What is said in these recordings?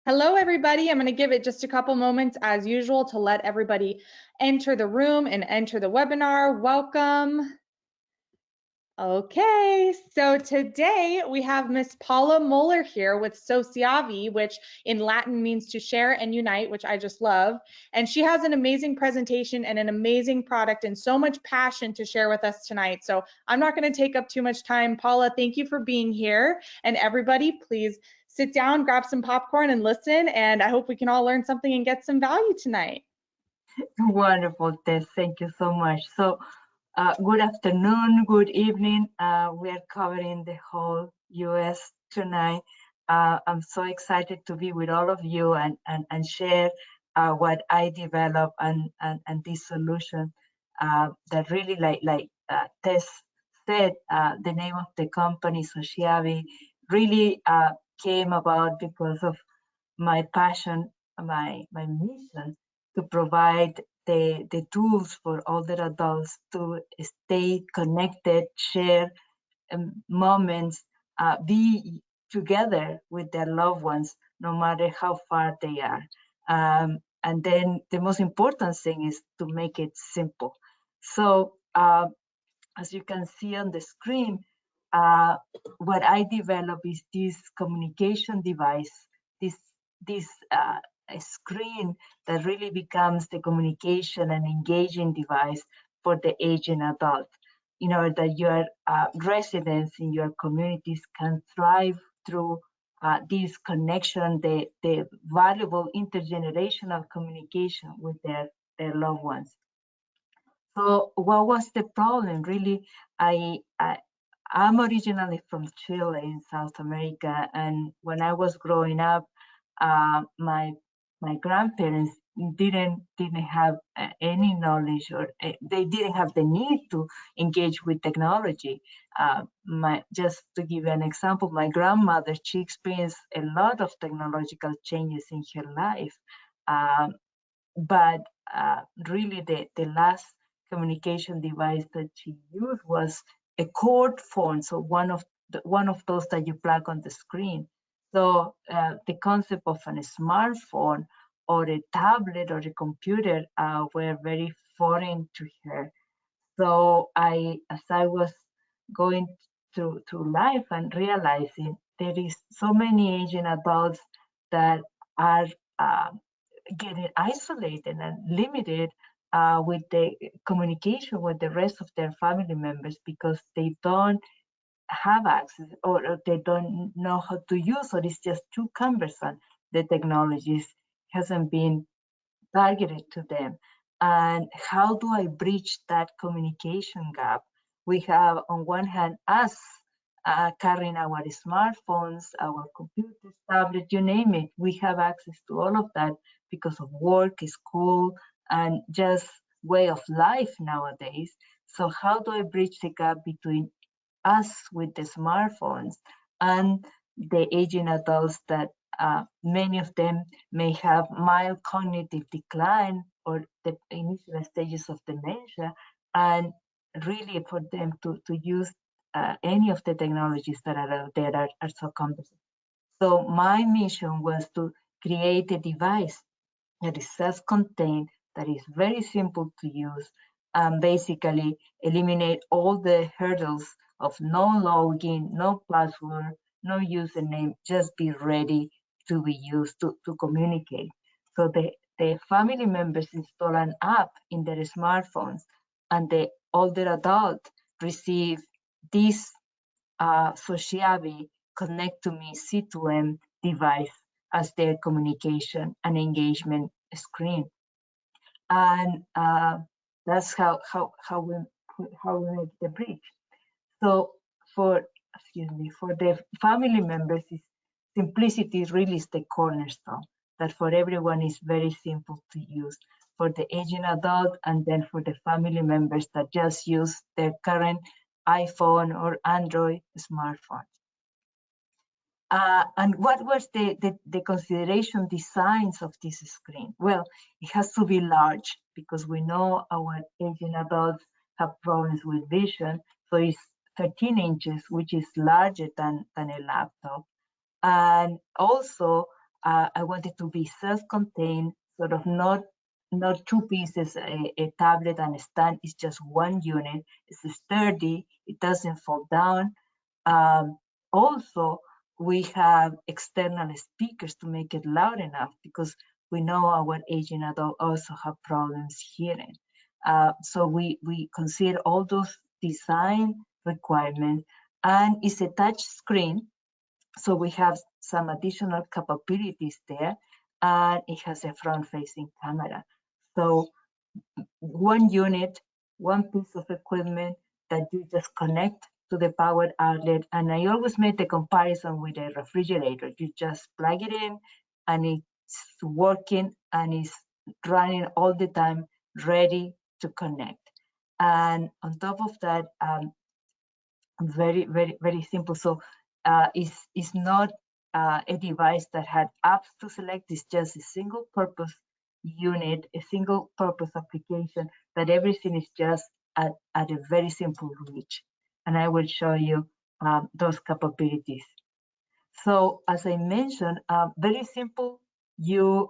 Hello, everybody. I'm going to give it just a couple moments as usual to let everybody enter the room and enter the webinar. Welcome. Okay, so today we have Miss Paula Moeller here with SociAvi, which in Latin means to share and unite, which I just love. And she has an amazing presentation and an amazing product and so much passion to share with us tonight. So I'm not going to take up too much time. Paula, thank you for being here. And everybody, please sit down, grab some popcorn and listen. And I hope we can all learn something and get some value tonight. Wonderful, Tess. Thank you so much. So good afternoon, good evening. We are covering the whole US tonight. I'm so excited to be with all of you and share what I developed and this solution that really, like Tess said, the name of the company, SociAvi, really came about because of my passion, my mission to provide the tools for older adults to stay connected, share moments, be together with their loved ones, no matter how far they are. And then the most important thing is to make it simple. So as you can see on the screen, what I developed is this communication device, this screen that really becomes the communication and engaging device for the aging adult, in order that your residents in your communities can thrive through this connection, the valuable intergenerational communication with their loved ones. So what was the problem? Really, I'm originally from Chile in South America, and when I was growing up, my grandparents didn't have any knowledge, or they didn't have the need to engage with technology. Just to give you an example, my grandmother, she experienced a lot of technological changes in her life, but really the last communication device that she used was a cord phone, so one of those that you plug on the screen. So the concept of a smartphone or a tablet or a computer were very foreign to her. So as I was going through life and realizing there is so many aging adults that are getting isolated and limited with the communication with the rest of their family members because they don't have access or they don't know how to use, or it's just too cumbersome. The technologies hasn't been targeted to them. And how do I bridge that communication gap? We have, on one hand, us carrying our smartphones, our computers, tablet, you name it. We have access to all of that because of work, school, and just way of life nowadays. So how do I bridge the gap between us with the smartphones and the aging adults that many of them may have mild cognitive decline or the initial stages of dementia, and really for them to use any of the technologies that are out there are so cumbersome. So my mission was to create a device that is self-contained, that is very simple to use, and basically eliminate all the hurdles of no login, no password, no username, just be ready to be used to communicate. So the family members install an app in their smartphones, and the older adult receive this SociAvi Connect to Me C2M device as their communication and engagement screen. And that's how we make the bridge. So for the family members, simplicity really is the cornerstone. That for everyone is very simple to use. For the aging adult, and then for the family members that just use their current iPhone or Android smartphone. And what was the consideration designs of this screen? Well, it has to be large because we know our aging adults have problems with vision. So it's 13 inches, which is larger than a laptop. And also I want it to be self-contained, sort of not two pieces, a tablet and a stand. It's just one unit. It's sturdy. It doesn't fall down. Also, we have external speakers to make it loud enough, because we know our aging adult also have problems hearing. So we consider all those design requirements, and it's a touch screen, so we have some additional capabilities there, and it has a front-facing camera. So one unit, one piece of equipment that you just connect to the power outlet. And I always make the comparison with a refrigerator. You just plug it in and it's working and it's running all the time, ready to connect. And on top of that, very, very, very simple. So it's not a device that had apps to select. It's just a single purpose unit, a single purpose application, that everything is just at a very simple reach. And I will show you those capabilities. So as I mentioned, very simple. You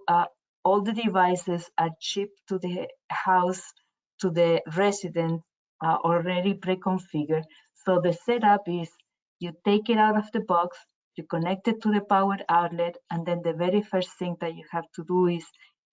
all the devices are shipped to the house, to the resident, already pre-configured. So the setup is you take it out of the box, you connect it to the power outlet, and then the very first thing that you have to do is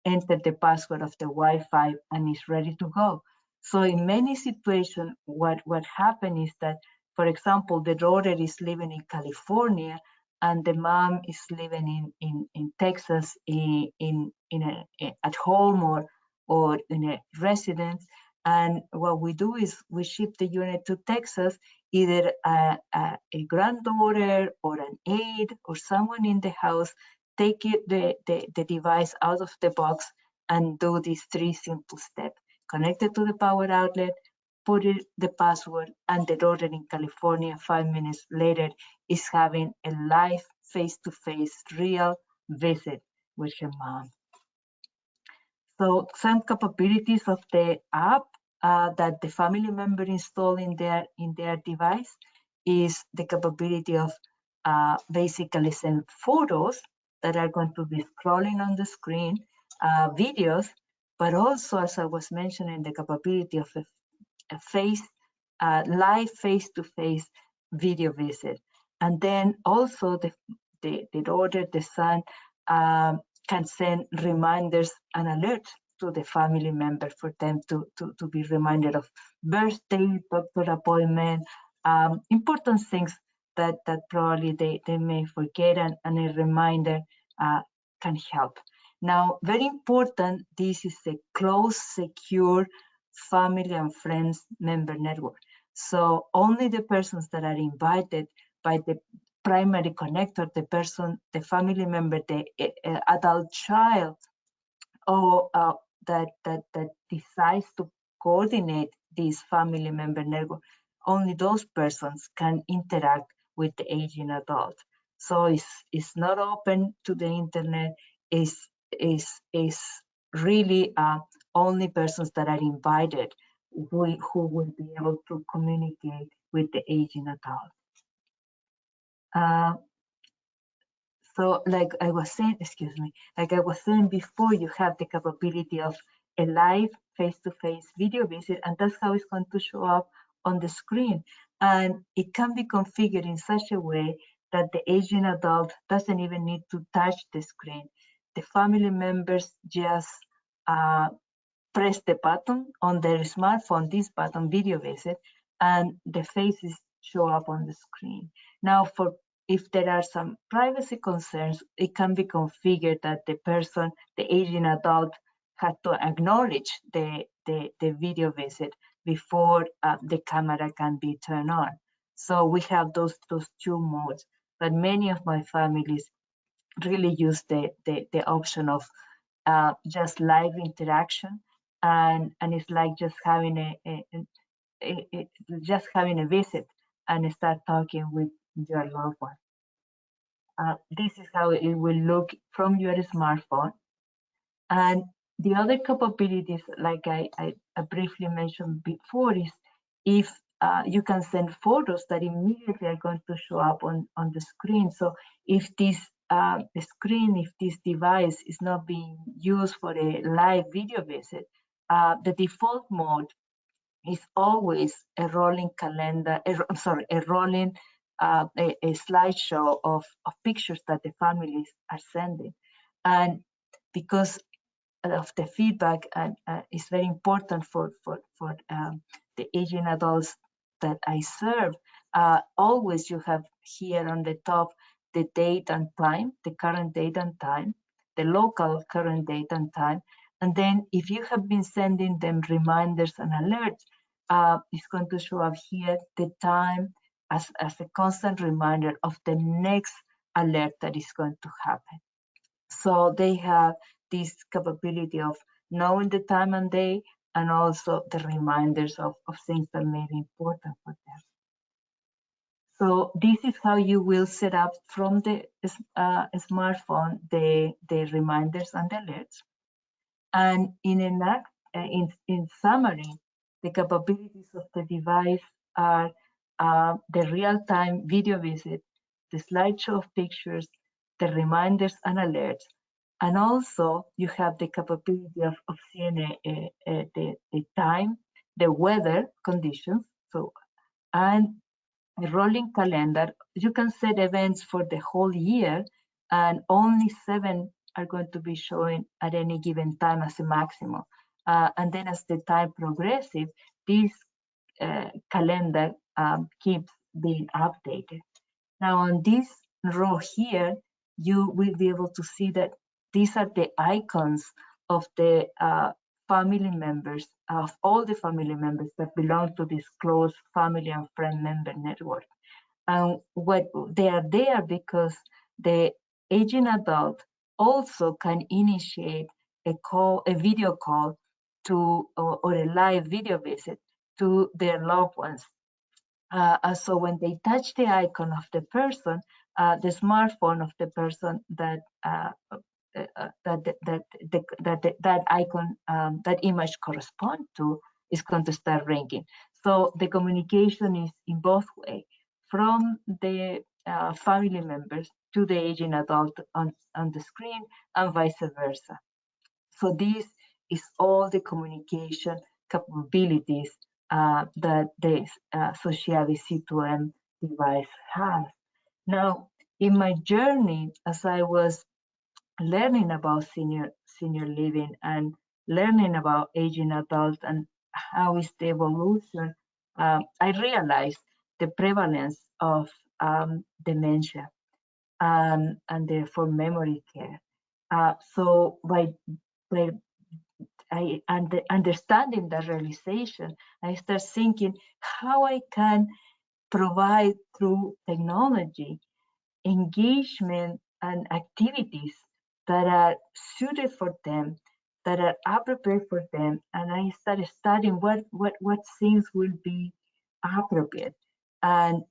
enter the password of the Wi-Fi, and it's ready to go. So in many situations, what happens is that, for example, the daughter is living in California and the mom is living in Texas at home or in a residence. And what we do is we ship the unit to Texas, either a granddaughter or an aide or someone in the house, take the device out of the box and do these 3 simple steps. Connect it to the power outlet, put in the password, and the daughter in California 5 minutes later is having a live face-to-face real visit with her mom. So some capabilities of the app that the family member install in their device is the capability of basically send photos that are going to be scrolling on the screen, videos, but also, as I was mentioning, the capability of a live face-to-face video visit. And then also the daughter, the son, can send reminders and alerts to the family member for them to be reminded of birthday, doctor appointment, important things that probably they may forget, and a reminder can help. Now, very important, this is a close, secure family and friends member network. So only the persons that are invited by the primary connector, the person, the family member, the adult child, or that decides to coordinate this family member network, only those persons can interact with the aging adult. So it's not open to the internet. Is really only persons that are invited who will be able to communicate with the aging adult. So like I was saying, like I was saying before, you have the capability of a live face-to-face video visit, and that's how it's going to show up on the screen. And it can be configured in such a way that the aging adult doesn't even need to touch the screen. The family members just press the button on their smartphone, this button, video visit, and the faces show up on the screen. Now, if there are some privacy concerns, it can be configured that the person, the aging adult, had to acknowledge the video visit before the camera can be turned on. So we have those 2 modes, but many of my families really use the option of just live interaction, and it's like just having a visit and start talking with your loved one. This is how it will look from your smartphone. And the other capabilities, like I briefly mentioned before, is if you can send photos that immediately are going to show up on the screen. So if this screen, if this device is not being used for a live video visit, the default mode is always a rolling calendar, a rolling a slideshow of pictures that the families are sending. And because of the feedback, and is very important for the aging adults that I serve, always you have here on the top the date and time, the current date and time, the local current date and time. And then if you have been sending them reminders and alerts, it's going to show up here the time as a constant reminder of the next alert that is going to happen. So they have this capability of knowing the time and day, and also the reminders of things that may be important for them. So this is how you will set up from the smartphone the reminders and the alerts. And in summary, the capabilities of the device are the real-time video visit, the slideshow of pictures, the reminders and alerts, and also you have the capability of seeing the time, the weather conditions, and a rolling calendar. You can set events for the whole year, and only 7 are going to be showing at any given time as a maximum. And then as the time progresses, this calendar keeps being updated. Now on this row here, you will be able to see that these are the icons of the family members, of all the family members that belong to this close family and friend member network. And what they are there because the aging adult also can initiate a video call to, or a live video visit to their loved ones. So when they touch the icon of the person, the smartphone of the person that that icon, that image correspond to, is going to start ringing. So the communication is in both ways, from the family members to the aging adult on the screen, and vice versa. So this is all the communication capabilities that the SociAvi C2M device has. Now, in my journey, as I was learning about senior living and learning about aging adults and how is the evolution, I realized the prevalence of dementia and therefore memory care. So by understanding that realization, I start thinking how I can provide through technology engagement and activities that are suited for them, that are appropriate for them. And I started studying what things will be appropriate. And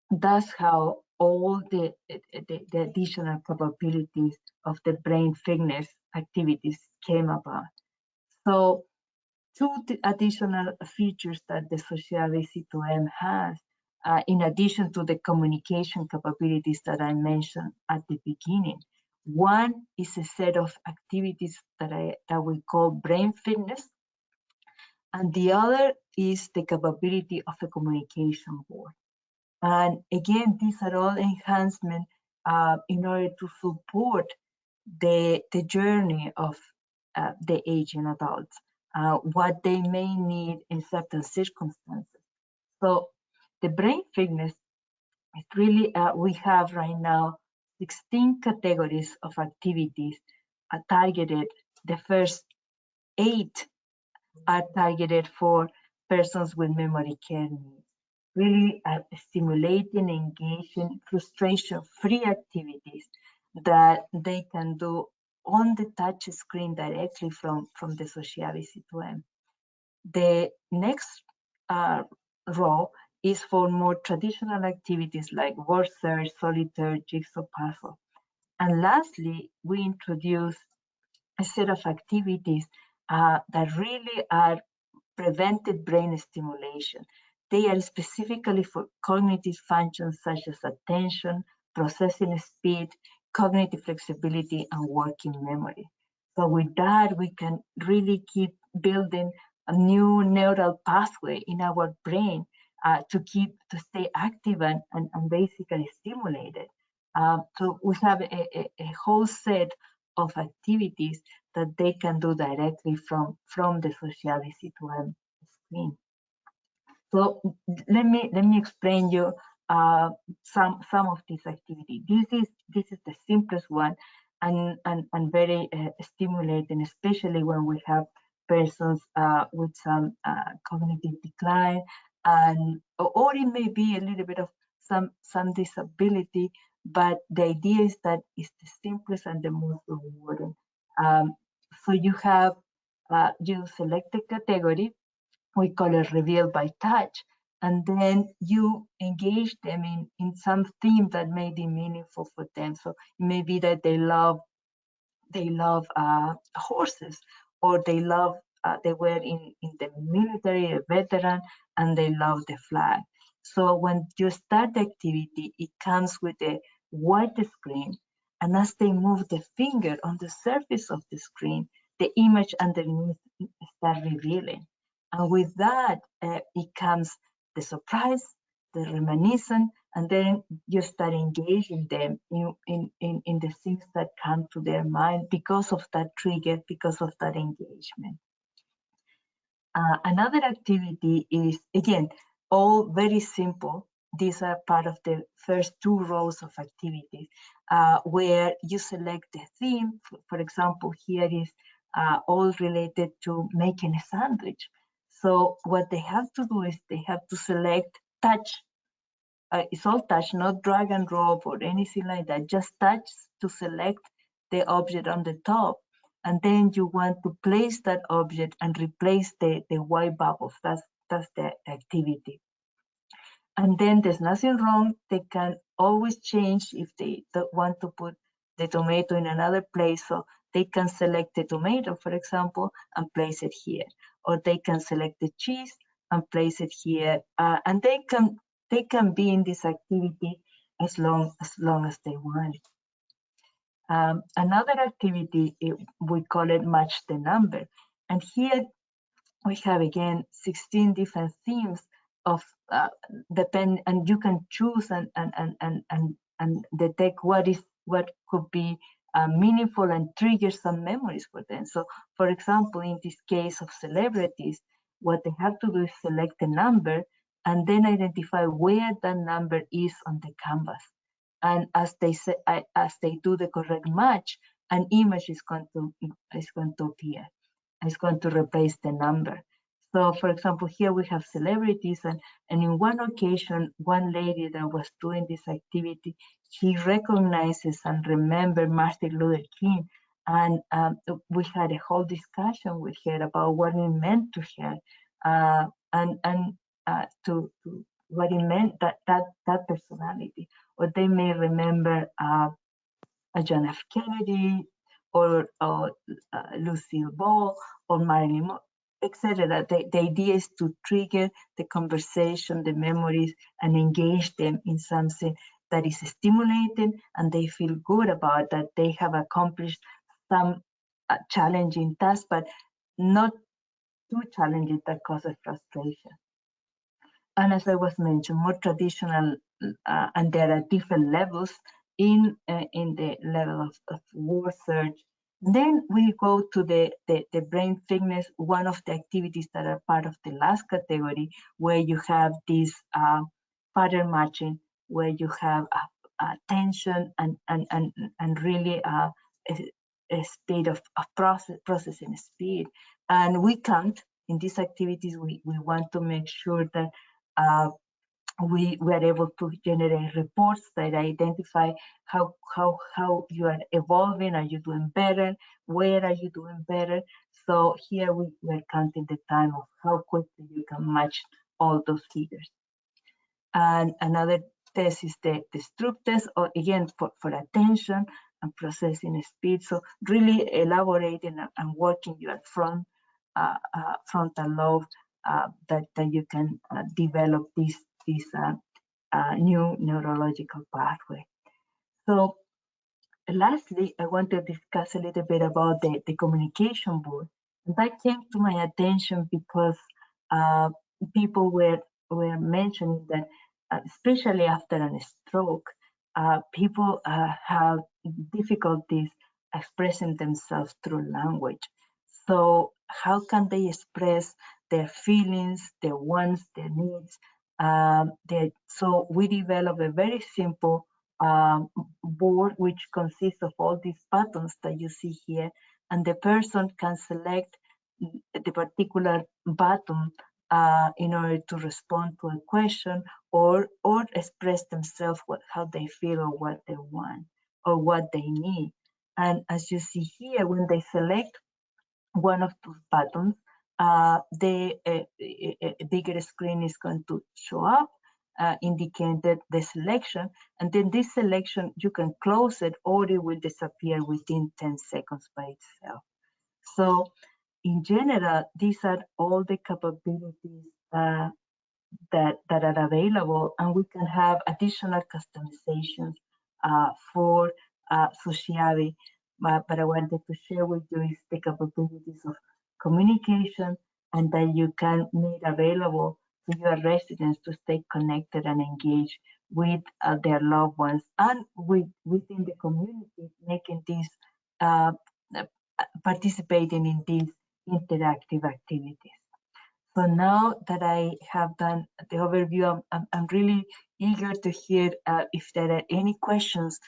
that's how all the additional capabilities of the brain fitness activities came about. So 2 additional features that the SociAvi C2M has, in addition to the communication capabilities that I mentioned at the beginning. One is a set of activities that we call brain fitness, and the other is the capability of a communication board. And again, these are all enhancements in order to support the journey of the aging adults, what they may need in certain circumstances. So the brain fitness is really, we have right now 16 categories of activities targeted. The first 8 are targeted for persons with memory care needs. Really stimulating, engaging, frustration-free activities that they can do on the touch screen directly from the SociAvi C2M. The next row is for more traditional activities like word search, solitaire, jigsaw puzzle. And lastly, we introduce a set of activities that really are preventive brain stimulation. They are specifically for cognitive functions such as attention, processing speed, cognitive flexibility, and working memory. So with that, we can really keep building a new neural pathway in our brain to stay active and basically stimulated. So we have a whole set of activities that they can do directly from the SociAvi C2M screen. So let me explain you some of these activities. This is the simplest one and very stimulating, especially when we have persons with some cognitive decline, or it may be a little bit of some disability, but the idea is that it's the simplest and the most rewarding. So you have you select a category, we call it reveal by touch, and then you engage them in some theme that may be meaningful for them. So it may be that they love horses, or they were in the military, a veteran, and they love the flag. So when you start the activity, it comes with a white screen, and as they move the finger on the surface of the screen, the image underneath start revealing. And with that, it comes the surprise, the reminiscence, and then you start engaging them in the things that come to their mind because of that trigger, because of that engagement. Another activity is, again, all very simple. These are part of the first two rows of activities where you select the theme. For example, here is all related to making a sandwich. So what they have to do is they have to select touch. It's all touch, not drag and drop or anything like that. Just touch to select the object on the top. And then you want to place that object and replace the white bubbles. That's the activity. And then there's nothing wrong. They can always change if they want to put the tomato in another place. So they can select the tomato, for example, and place it here. Or they can select the cheese and place it here. And they can be in this activity as long as they want. Another activity, we call it match the number. And here we have, again, 16 different themes of and you can choose and detect what could be meaningful and trigger some memories for them. So, for example, in this case of celebrities, what they have to do is select a number and then identify where that number is on the canvas. And as they do the correct match, an image is going to appear. It's going to replace the number. So, for example, here we have celebrities, and in one occasion, one lady that was doing this activity, she recognizes and remembers Martin Luther King, and we had a whole discussion with her about what it meant to her, and to what it meant, that personality. Or they may remember John F. Kennedy, or Lucille Ball, or Marilyn Monroe, etc. The idea is to trigger the conversation, the memories, and engage them in something that is stimulating and they feel good about, that they have accomplished some challenging task, but not too challenging that causes frustration. And as I was mentioned, more traditional, and there are different levels in the level of word search. Then we go to the brain fitness, one of the activities that are part of the last category, where you have this pattern matching, where you have attention and really a speed of processing speed. And we count in these activities, we want to make sure that we are able to generate reports that identify how you are evolving. Are you doing better? Where are you doing better? So here we are counting the time of how quickly you can match all those figures. And another test is the Stroop test, or again for attention and processing speed. So really elaborating and working your frontal lobe, that you can develop this new neurological pathway. So lastly, I want to discuss a little bit about the communication board. And that came to my attention because people were mentioning that, especially after a stroke, people have difficulties expressing themselves through language. So how can they express their feelings, their wants, their needs? So we developed a very simple board which consists of all these buttons that you see here, and the person can select the particular button in order to respond to a question or express themselves how they feel or what they want or what they need. And as you see here, when they select one of those buttons, the bigger screen is going to show up, indicating the selection, and then this selection, you can close it or it will disappear within 10 seconds by itself. So in general, these are all the capabilities that are available, and we can have additional customizations for SociAvi. But I wanted to share with you is the capabilities of communication, and that you can make available to your residents to stay connected and engaged with their loved ones and within the community, making these participating in these interactive activities. So now that I have done the overview, I'm really eager to hear if there are any questions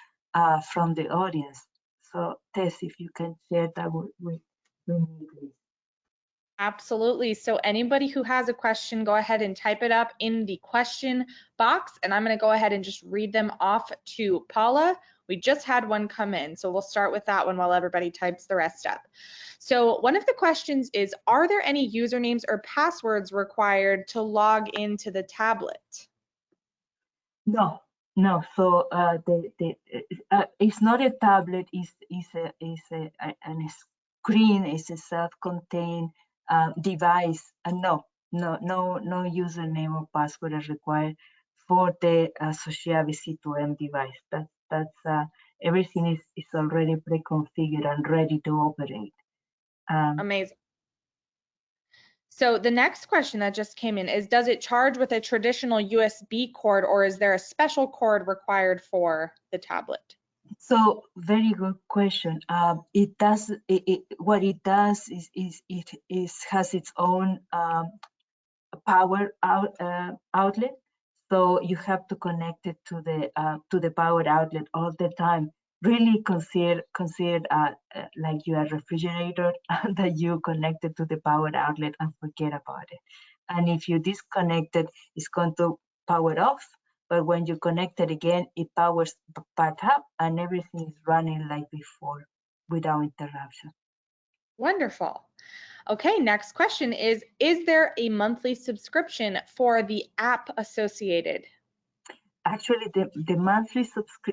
from the audience. So Tess, if you can share that with me, please. Absolutely. So anybody who has a question, go ahead and type it up in the question box, and I'm going to go ahead and just read them off to Paula. We just had one come in, so we'll start with that one while everybody types the rest up. So one of the questions is, are there any usernames or passwords required to log into the tablet? No. So it's not a tablet. It's a screen. It's a self-contained device. And no username or password are required for the SociAvi C2M device. That's everything is already pre-configured and ready to operate. Amazing. So the next question that just came in is, does it charge with a traditional USB cord, or is there a special cord required for the tablet? So very good question. It does. What it does is it has its own power outlet. So you have to connect it to the power outlet all the time. Really consider like your refrigerator that you connected to the power outlet and forget about it. And if you disconnect it, it's going to power off. But when you connect it again, it powers back up and everything is running like before without interruption. Wonderful. Okay, next question is there a monthly subscription for the app associated? Actually, the monthly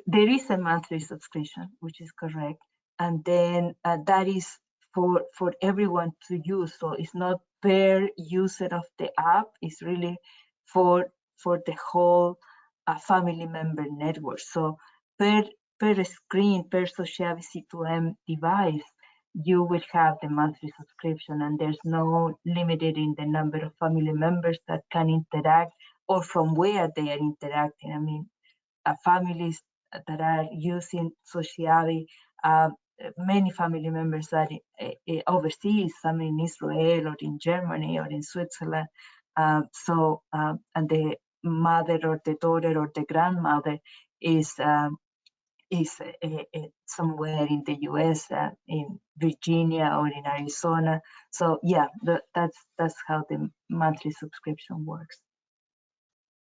there is a monthly subscription, which is correct, and then that is for everyone to use. So it's not per user of the app; it's really for the whole family member network. So per screen, per SociAvi C2M device, you will have the monthly subscription, and there's no limited in the number of family members that can interact or from where they are interacting. I mean, families that are using SociAvi, many family members are overseas, some in Israel or in Germany or in Switzerland. And the mother or the daughter or the grandmother is somewhere in the US, in Virginia or in Arizona. So yeah, that's how the monthly subscription works.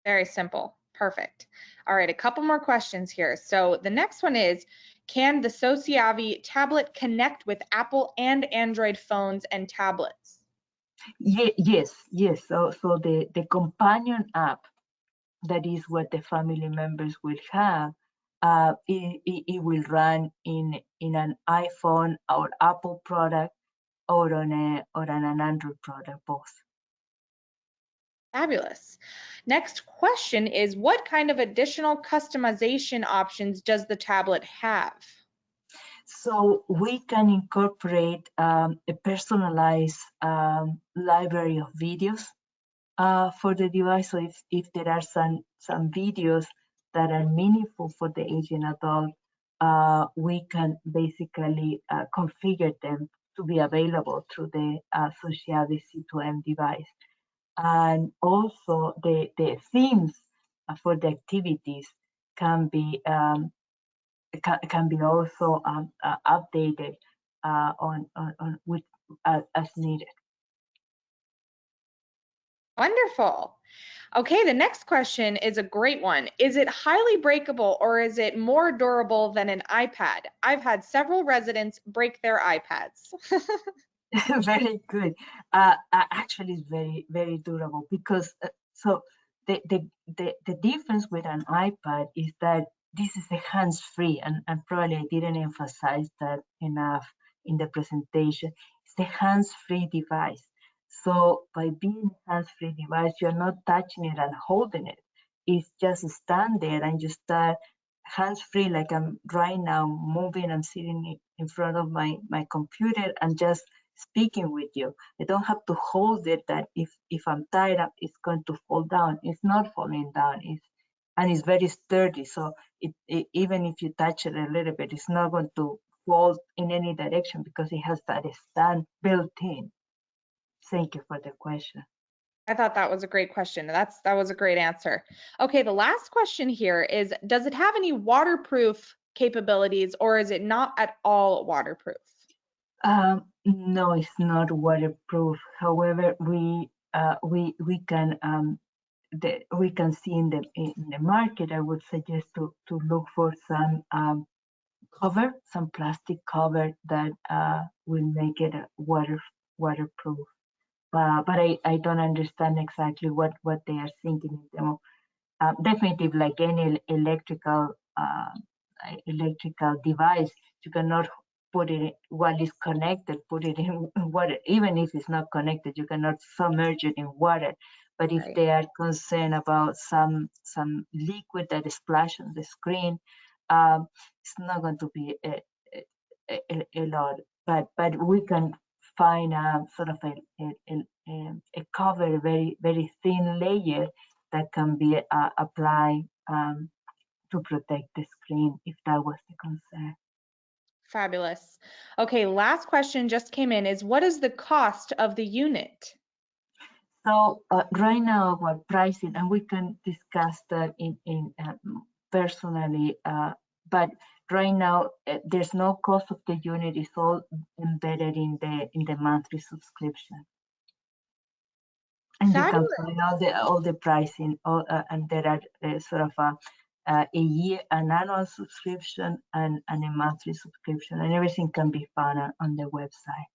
Very simple. Perfect. All right, a couple more questions here. So the next one is, can the SociAvi tablet connect with Apple and Android phones and tablets? Yes. So the companion app, that is what the family members will have, it will run in an iPhone or Apple product or on an Android product, both. Fabulous. Next question is, what kind of additional customization options does the tablet have? So we can incorporate a personalized library of videos for the device. So if there are some videos that are meaningful for the aging adult, we can basically configure them to be available through the SociAvi C2M device. And also the themes for the activities can be also updated on with as needed. Wonderful. Okay, the next question is a great one. Is it highly breakable or is it more durable than an iPad? I've had several residents break their iPads. Very good. Actually, it's very durable because so the difference with an iPad is that this is a hands-free, and probably I didn't emphasize that enough in the presentation. It's a hands-free device. So by being a hands-free device, you're not touching it and holding it. It's just stand there and you start hands-free, like I'm right now moving. I'm sitting in front of my computer and just speaking with you. I don't have to hold it that if I'm tired up, it's going to fall down. It's not falling down. And it's very sturdy. So even if you touch it a little bit, it's not going to fall in any direction because it has that stand built in. Thank you for the question. I thought that was a great question. That was a great answer. Okay, the last question here is, does it have any waterproof capabilities or is it not at all waterproof? No, it's not waterproof. However, we can we can see in the market. I would suggest to look for some cover, some plastic cover that will make it waterproof. But I don't understand exactly what they are thinking in terms of definitely like any electrical device, you cannot put it while it's connected, put it in water. Even if it's not connected, you cannot submerge it in water. But if Right. they are concerned about some liquid that is splashed on the screen, it's not going to be a lot. But we can find a sort of a cover, very thin layer that can be applied to protect the screen if that was the concern. Fabulous. Okay, last question just came in is, what is the cost of the unit? So right now our pricing, and we can discuss that in personally, but right now there's no cost of the unit. It's all embedded in the monthly subscription, and you can Fabulous. find all the pricing. And there are sort of an annual subscription and a monthly subscription, and everything can be found on the website.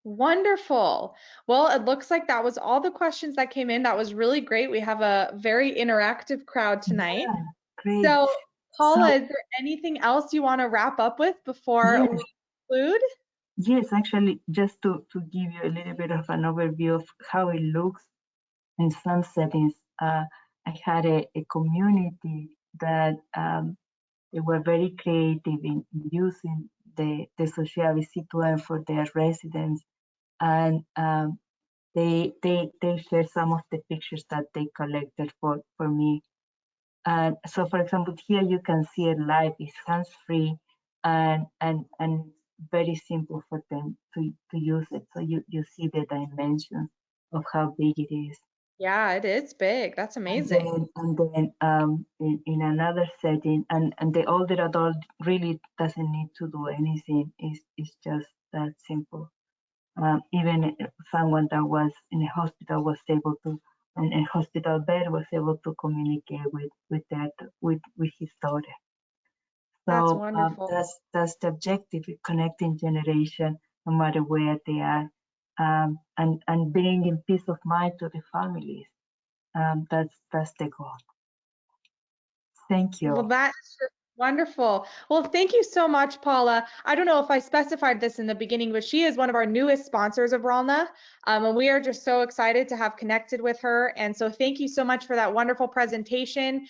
Wonderful. Well, it looks like that was all the questions that came in. That was really great. We have a very interactive crowd tonight. Yeah, great. So, Paula, So, is there anything else you want to wrap up with before yes, we conclude? yes, actually, just to give you a little bit of an overview of how it looks in some settings, I had a community that they were very creative in using the SociAvi C2M for their residents, and they shared some of the pictures that they collected for me. And so, for example, here you can see it live. It's hands-free and very simple for them to use it. So you see the dimensions of how big it is. Yeah, it is big. That's amazing. And then in another setting, and the older adult really doesn't need to do anything. It's just that simple. Even someone that was in a hospital was able to, in a hospital bed, was able to communicate with his daughter. That's So wonderful. that's the objective: connecting generation, no matter where they are, and bringing peace of mind to the families. That's the goal. Thank Well, you. Wonderful. Well, thank you so much, Paula. I don't know if I specified this in the beginning, but she is one of our newest sponsors of RALNA, and we are just so excited to have connected with her. And so thank you so much for that wonderful presentation.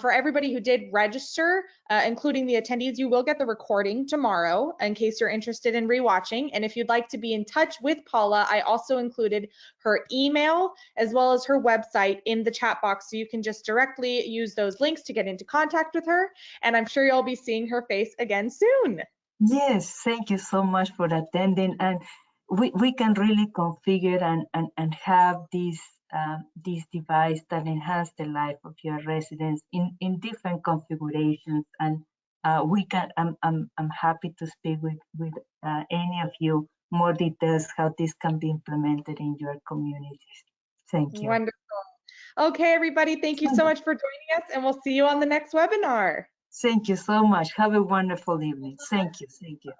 For everybody who did register, including the attendees, you will get the recording tomorrow in case you're interested in rewatching. And if you'd like to be in touch with Paula, I also included her email as well as her website in the chat box, so you can just directly use those links to get into contact with her. And I'm sure you'll be seeing her face again soon. Yes, thank you so much for attending. And we can really configure and have this device that enhance the life of your residents in different configurations. And I'm happy to speak with any of you more details how this can be implemented in your communities. Thank you. Wonderful. Okay, everybody, thank you so much for joining us, and we'll see you on the next webinar. Thank you so much. Have a wonderful evening. Thank you. Thank you.